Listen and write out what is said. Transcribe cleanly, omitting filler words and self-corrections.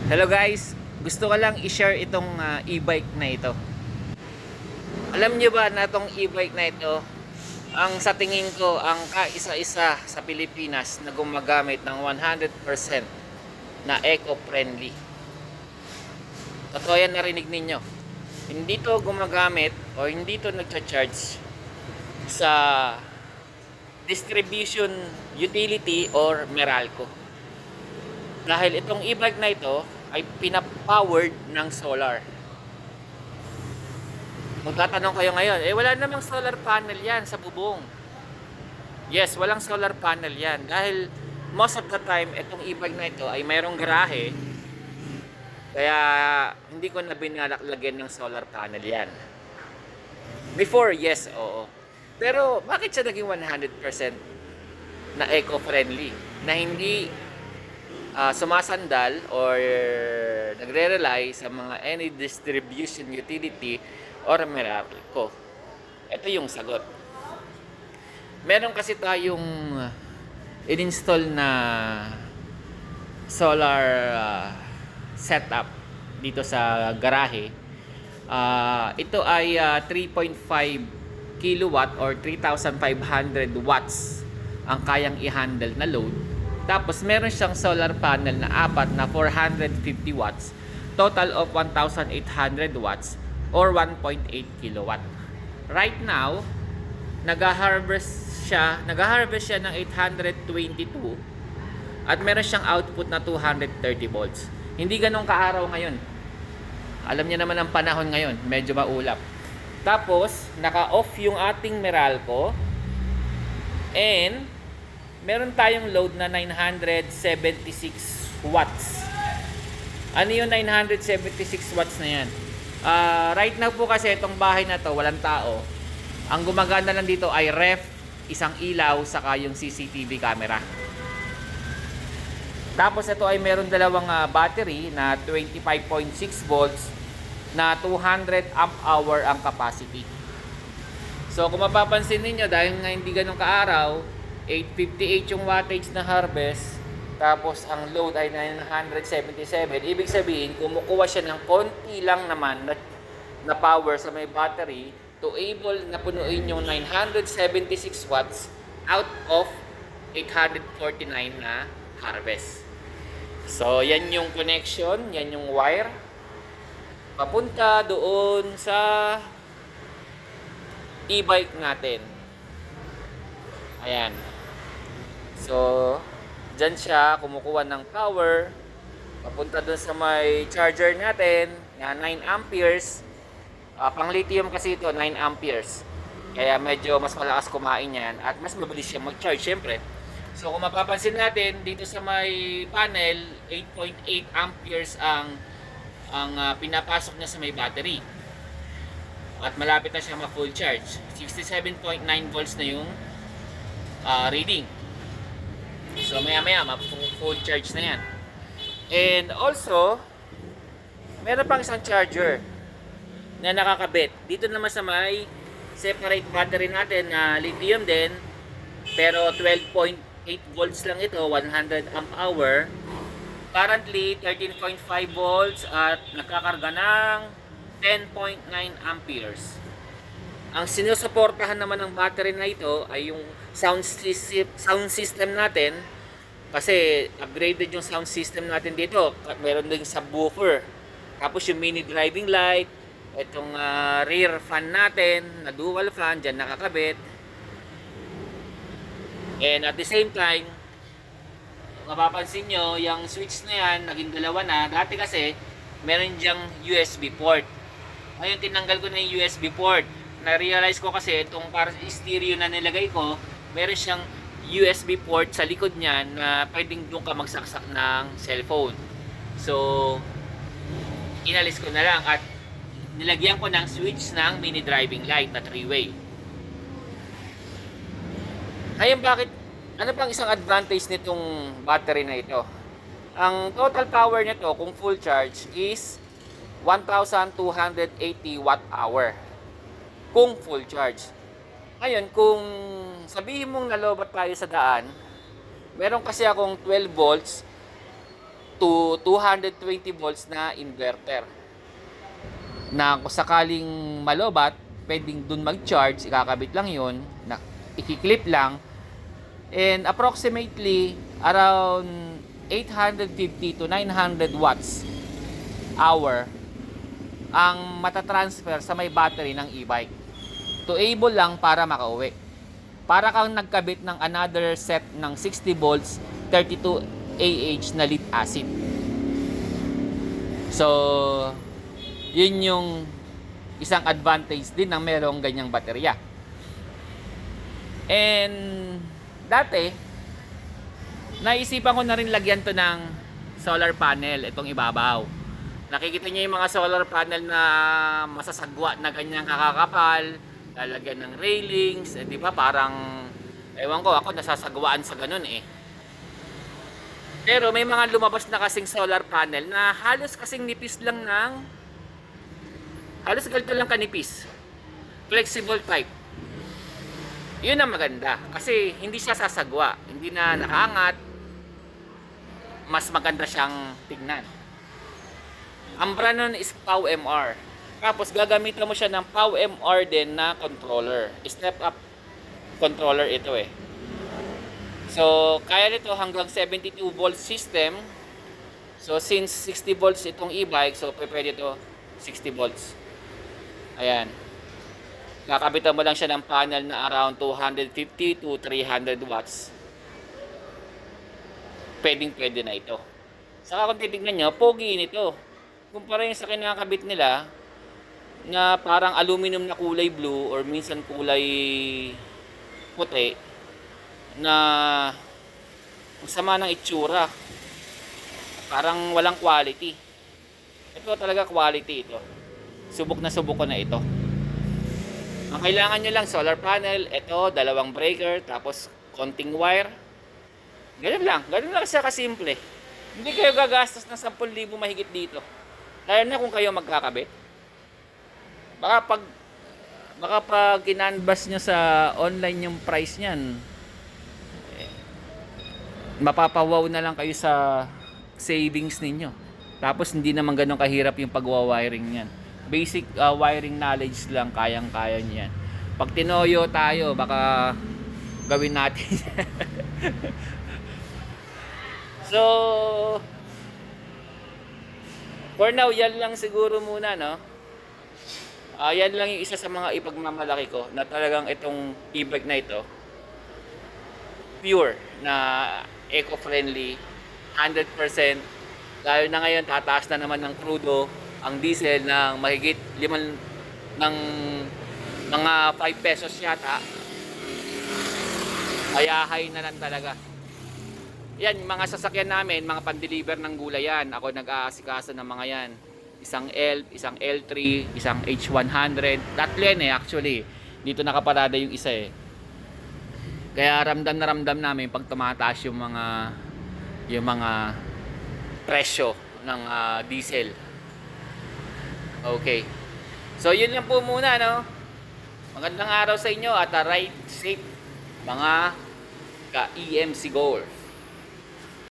Hello guys, gusto ko lang i-share itong e-bike na ito. Alam niyo ba na itong e-bike na ito, ang sa tingin ko, ang kaisa-isa sa Pilipinas na gumagamit ng 100% na eco-friendly. Totoo yan, narinig ninyo. Hindi to gumagamit o hindi to nagcha-charge sa distribution utility or Meralco. Dahil itong e-bike na ito ay pinapowered ng solar. Magtatanong kayo ngayon, wala namang solar panel yan sa bubong. Yes, walang solar panel yan. Dahil most of the time, itong e-bike na ito ay mayroong garahe. Kaya hindi ko na binalaklagyan ng solar panel yan. Before, yes, oo. Pero bakit siya naging 100% na eco-friendly? Na hindi sumasandal or nagre-rely sa mga any distribution utility or Meralco. Ito yung sagot. Meron kasi tayong in-install na solar setup dito sa garahe. Ito ay 3.5 kilowatt or 3,500 watts ang kayang i-handle na load. Tapos meron siyang solar panel na apat na 450 watts, total of 1,800 watts or 1.8 kilowatt. Right now, nag-harvest siya ng 822 at meron siyang output na 230 volts. Hindi ganun kaaraw ngayon. Alam niyo naman ang panahon ngayon, medyo maulap. Tapos, naka-off yung ating Meralco and meron tayong load na 976 watts. Ano yung 976 watts na yan? Right now po kasi itong bahay na to, walang tao. Ang gumagana lang dito ay ref, isang ilaw, saka yung CCTV camera. Tapos ito ay meron dalawang battery na 25.6 volts na 200 amp hour ang capacity. So kung mapapansin niyo dahil nga hindi ganun kaaraw, 858 yung wattage na harvest, tapos ang load ay 977. Ibig sabihin, kumukuha siya ng konti lang naman na power sa may battery to able na punuin yung 976 watts out of 849 na harvest. So, yan yung connection, yan yung wire. Papunta doon sa e-bike natin. Ayan. So, dyan siya kumukuha ng power. Papunta doon sa may charger natin. Yan, 9 amperes. Pang lithium kasi ito, 9 amperes. Kaya medyo mas malakas kumain yan. At mas mabilis siya mag-charge, syempre. So, kung mapapansin natin, dito sa may panel, 8.8 amperes ang pinapasok niya sa may battery. At malapit na siya ma-full charge. 67.9 volts na yung reading. So maya full charge na yan. And also, meron pang isang charger na nakakabit. Dito naman sa may separate battery natin na lithium din. Pero 12.8 volts lang ito, 100 amp hour. Currently, 13.5 volts at nakakarga ng 10.9 amperes. Ang sinusuportahan naman ng battery na ito ay yung sound system natin, kasi upgraded yung sound system natin dito. Meron ding subwoofer. Tapos yung mini driving light, itong rear fan natin na dual fan, dyan nakakabit. And at the same time, mapapansin nyo, yung switch na yan, naging dalawa na. Dati kasi, meron dyang USB port. Ngayon, tinanggal ko na yung USB port. Na-realize ko kasi itong para stereo na nilagay ko, meron siyang USB port sa likod niyan na pwedeng doon ka magsaksak ng cellphone. So, inalis ko na lang at nilagyan ko ng switch ng mini driving light na 3-way. Ngayon, ano pang isang advantage nitong battery na ito? Ang total power nito kung full charge is 1,280 watt hour. Kung full charge. Ngayon, kung sabihin mong nalobat tayo sa daan, meron kasi akong 12 volts, to 220 volts na inverter. Na kung sakaling malobat, pwedeng dun mag-charge, ikakabit lang yun, na, ikiklip lang, and approximately around 850 to 900 watts hour ang matatransfer sa may battery ng e-bike. To able lang para makauwi. Para kang nagkabit ng another set ng 60 volts 32 AH na lead acid. So, yun yung isang advantage din ng merong ganyang baterya. And dati, naisipan ko na rin lagyan to ng solar panel, itong ibabaw. Nakikita niyo yung mga solar panel na masasagwa na ganyang kakakapal, lalagyan ng railings, di ba? Parang, ewan ko, ako nasasagwaan sa ganun eh. Pero may mga lumabas na kasing solar panel na halos kasing nipis lang halos ganito lang kanipis. Flexible type. Yun ang maganda. Kasi hindi siya sasagwa. Hindi na nakaangat. Mas maganda siyang tignan. Ang brand nun is POW-MR. Tapos gagamitan mo siya ng POW-MR din na controller. Step up controller ito eh. So, kaya nito hanggang 72 volts system. So, since 60 volts itong e-bike, so pwede ito 60 volts. Ayan. Kakabitan mo lang siya ng panel na around 250 to 300 watts. Pwede na ito. Saka kung titignan nyo, pogi nito. Kumpara yung sa kinakabit nila, na parang aluminum na kulay blue or minsan kulay puti, na ang sama ng itsura. Parang walang quality. Ito talaga quality ito. Subok ko na ito. Ang kailangan nyo lang, solar panel, ito, dalawang breaker, tapos konting wire. Ganun lang siya kasimple. Hindi kayo gagastos ng 10,000 mahigit dito. Lalo na kung kayo magkakabit. Baka pag kinanbas nyo sa online yung price niyan, mapapawaw na lang kayo sa savings ninyo. Tapos hindi naman ganun kahirap yung pagwa-wiring niyan. Basic wiring knowledge lang, kayang-kaya niyan. Pag tinoyo tayo, baka gawin natin. So, for now, yan lang siguro muna, no? Yan lang yung isa sa mga ipagmamalaki ko na talagang itong e-bike na ito pure na eco-friendly 100%. Lalo na ngayon, tataas na naman ng crudo ang diesel ng mahigit 5 ng mga 5 pesos yata. Kaya high na lang talaga. Yan, mga sasakyan namin, mga pan-deliver ng gulay yan. Ako nag-aasikaso ng mga yan. Isang ELF, isang L3, isang H100. Tatlo yan eh, actually. Dito nakaparada yung isa eh. Kaya ramdam na ramdam namin pag tumataas yung mga presyo ng diesel. Okay. So yun lang po muna, no. Magandang araw sa inyo at ride safe mga ka-EMC Golf.